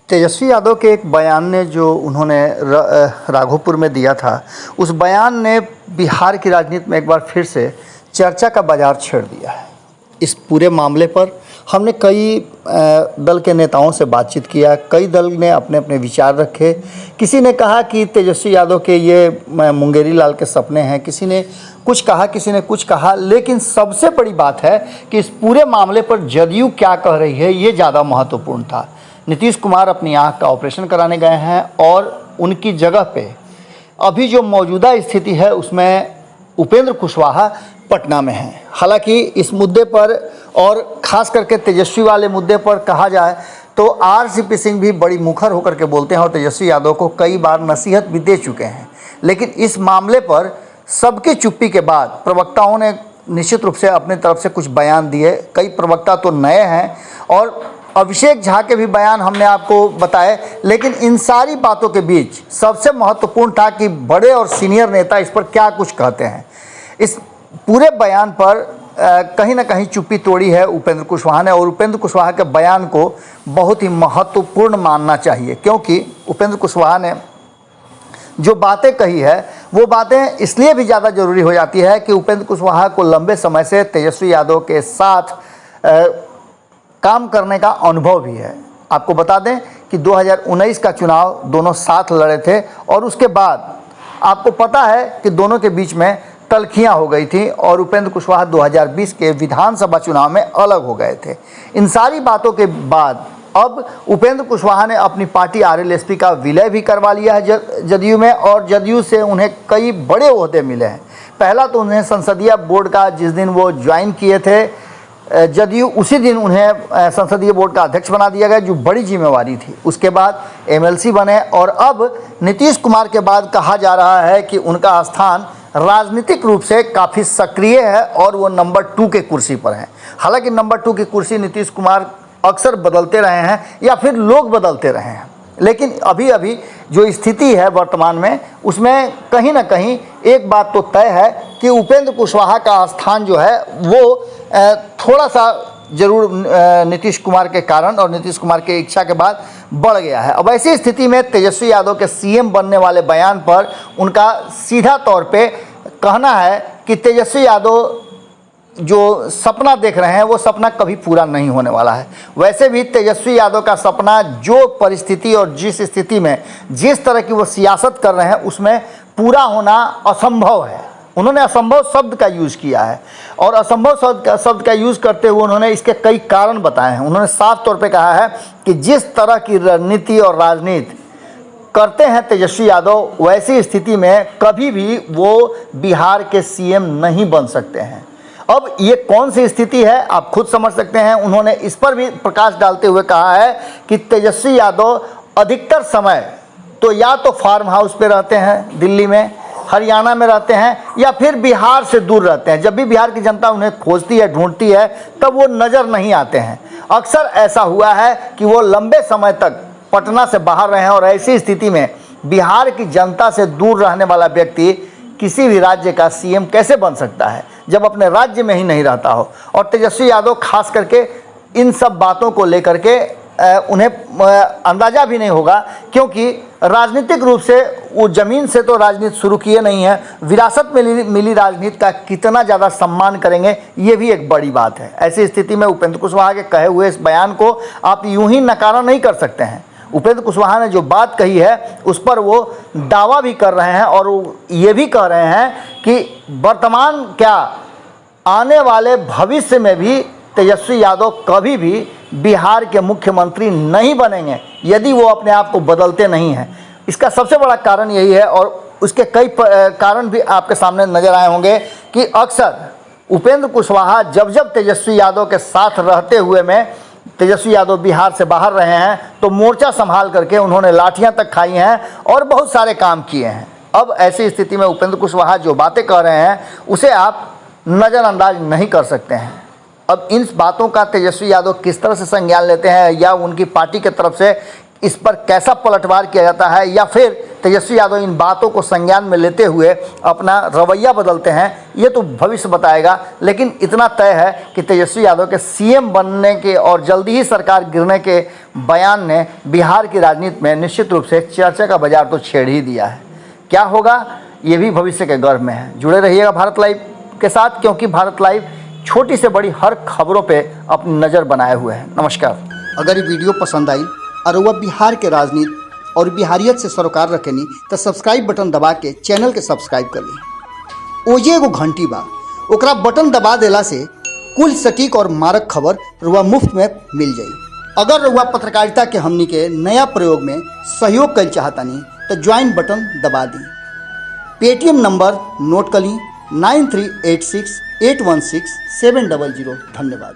तेजस्वी यादव के एक बयान ने जो उन्होंने राघोपुर में दिया था, उस बयान ने बिहार की राजनीति में एक बार फिर से चर्चा का बाजार छेड़ दिया है। इस पूरे मामले पर हमने कई दल के नेताओं से बातचीत किया, कई दल ने अपने अपने विचार रखे। किसी ने कहा कि तेजस्वी यादव के ये मुंगेरी लाल के सपने हैं, किसी ने कुछ कहा, किसी ने कुछ कहा, लेकिन सबसे बड़ी बात है कि इस पूरे मामले पर जदयू क्या कह रही है, ये ज़्यादा महत्वपूर्ण था। नीतीश कुमार अपनी आँख का ऑपरेशन कराने गए हैं और उनकी जगह पे अभी जो मौजूदा स्थिति है उसमें उपेंद्र कुशवाहा पटना में हैं। हालांकि इस मुद्दे पर और ख़ास करके तेजस्वी वाले मुद्दे पर कहा जाए तो आरसीपी सिंह भी बड़ी मुखर होकर के बोलते हैं और तेजस्वी यादव को कई बार नसीहत भी दे चुके हैं। लेकिन इस मामले पर सबकी चुप्पी के बाद प्रवक्ताओं ने निश्चित रूप से अपनी तरफ से कुछ बयान दिए। कई प्रवक्ता तो नए हैं और अभिषेक झा के भी बयान हमने आपको बताए, लेकिन इन सारी बातों के बीच सबसे महत्वपूर्ण था कि बड़े और सीनियर नेता इस पर क्या कुछ कहते हैं। इस पूरे बयान पर कहीं ना कहीं चुप्पी तोड़ी है उपेंद्र कुशवाहा ने, और उपेंद्र कुशवाहा के बयान को बहुत ही महत्वपूर्ण मानना चाहिए, क्योंकि उपेंद्र कुशवाहा ने जो बातें कही है वो बातें इसलिए भी ज़्यादा ज़रूरी हो जाती है कि उपेंद्र कुशवाहा को लंबे समय से तेजस्वी यादव के साथ काम करने का अनुभव भी है। आपको बता दें कि 2019 का चुनाव दोनों साथ लड़े थे और उसके बाद आपको पता है कि दोनों के बीच में तलखियां हो गई थी और उपेंद्र कुशवाहा 2020 के विधानसभा चुनाव में अलग हो गए थे। इन सारी बातों के बाद अब उपेंद्र कुशवाहा ने अपनी पार्टी आरएलएसपी का विलय भी करवा लिया है जदयू में, और जदयू से उन्हें कई बड़े ओहदे मिले हैं। पहला तो उन्हें संसदीय बोर्ड का जिस दिन वो ज्वाइन किए थे जदयू, उसी दिन उन्हें संसदीय बोर्ड का अध्यक्ष बना दिया गया, जो बड़ी जिम्मेवारी थी। उसके बाद एमएलसी बने और अब नीतीश कुमार के बाद कहा जा रहा है कि उनका स्थान राजनीतिक रूप से काफ़ी सक्रिय है और वो नंबर 2 के कुर्सी पर हैं। हालांकि नंबर 2 की कुर्सी नीतीश कुमार अक्सर बदलते रहे हैं या फिर लोग बदलते रहे हैं, लेकिन अभी अभी जो स्थिति है वर्तमान में उसमें कहीं ना कहीं एक बात तो तय है कि उपेंद्र कुशवाहा का स्थान जो है वो थोड़ा सा जरूर नीतीश कुमार के कारण और नीतीश कुमार के इच्छा के बाद बढ़ गया है। अब ऐसी स्थिति में तेजस्वी यादव के सीएम बनने वाले बयान पर उनका सीधा तौर पे कहना है कि तेजस्वी यादव जो सपना देख रहे हैं वो सपना कभी पूरा नहीं होने वाला है। वैसे भी तेजस्वी यादव का सपना जो परिस्थिति और जिस स्थिति में जिस तरह की वो सियासत कर रहे हैं उसमें पूरा होना असंभव है। उन्होंने असंभव शब्द का यूज़ किया है और असंभव शब्द का यूज़ करते हुए उन्होंने इसके कई कारण बताए हैं। उन्होंने साफ तौर पे कहा है कि जिस तरह की रणनीति और राजनीति करते हैं तेजस्वी यादव, वैसी स्थिति में कभी भी वो बिहार के सीएम नहीं बन सकते हैं। अब ये कौन सी स्थिति है आप खुद समझ सकते हैं। उन्होंने इस पर भी प्रकाश डालते हुए कहा है कि तेजस्वी यादव अधिकतर समय तो या तो फार्म हाउस पे रहते हैं दिल्ली में, हरियाणा में रहते हैं, या फिर बिहार से दूर रहते हैं। जब भी बिहार की जनता उन्हें खोजती है, ढूंढती है, तब वो नज़र नहीं आते हैं। अक्सर ऐसा हुआ है कि वो लंबे समय तक पटना से बाहर रहे हैं और ऐसी स्थिति में बिहार की जनता से दूर रहने वाला व्यक्ति किसी भी राज्य का सीएम कैसे बन सकता है जब अपने राज्य में ही नहीं रहता हो। और तेजस्वी यादव खास करके इन सब बातों को लेकर के उन्हें अंदाज़ा भी नहीं होगा, क्योंकि राजनीतिक रूप से वो ज़मीन से तो राजनीति शुरू किए नहीं है। विरासत में मिली राजनीति का कितना ज़्यादा सम्मान करेंगे ये भी एक बड़ी बात है। ऐसी स्थिति में उपेंद्र कुशवाहा के कहे हुए इस बयान को आप यूं ही नकारा नहीं कर सकते हैं। उपेंद्र कुशवाहा ने जो बात कही है उस पर वो दावा भी कर रहे हैं और ये भी कह रहे हैं कि वर्तमान क्या आने वाले भविष्य में भी तेजस्वी यादव कभी भी बिहार के मुख्यमंत्री नहीं बनेंगे यदि वो अपने आप को बदलते नहीं हैं। इसका सबसे बड़ा कारण यही है और उसके कई कारण भी आपके सामने नजर आए होंगे कि अक्सर उपेंद्र कुशवाहा जब जब तेजस्वी यादव के साथ रहते हुए में तेजस्वी यादव बिहार से बाहर रहे हैं तो मोर्चा संभाल करके उन्होंने लाठियां तक खाई हैं और बहुत सारे काम किए हैं। अब ऐसी स्थिति में उपेंद्र कुशवाहा जो बातें कह रहे हैं उसे आप नज़रअंदाज नहीं कर सकते हैं। अब इन बातों का तेजस्वी यादव किस तरह से संज्ञान लेते हैं या उनकी पार्टी की तरफ से इस पर कैसा पलटवार किया जाता है या फिर तेजस्वी यादव इन बातों को संज्ञान में लेते हुए अपना रवैया बदलते हैं, ये तो भविष्य बताएगा। लेकिन इतना तय है कि तेजस्वी यादव के सीएम बनने के और जल्दी ही सरकार गिरने के बयान ने बिहार की राजनीति में निश्चित रूप से चर्चा का बाजार तो छेड़ ही दिया है। क्या होगा ये भी भविष्य के गर्भ में है। जुड़े रहिएगा भारत लाइव के साथ, क्योंकि भारत लाइव छोटी से बड़ी हर खबरों पे अपनी नज़र बनाए हुए है। नमस्कार। अगर ये वीडियो पसंद आई और वह बिहार के राजनीति और बिहारियत से सरोकार रखेनी तो सब्सक्राइब बटन दबा के चैनल के सब्सक्राइब कर ली। ओजे एगो घंटी बा, ओकरा बटन दबा देला से कुल सटीक और मारक खबर रुआ मुफ्त में मिल जाई। अगर रुआ पत्रकारिता के हमनी के नया प्रयोग में सहयोग कर चाहतानी तो ज्वाइन बटन दबा दी। पेटीएम नंबर नोट कर ली 9386816700। धन्यवाद।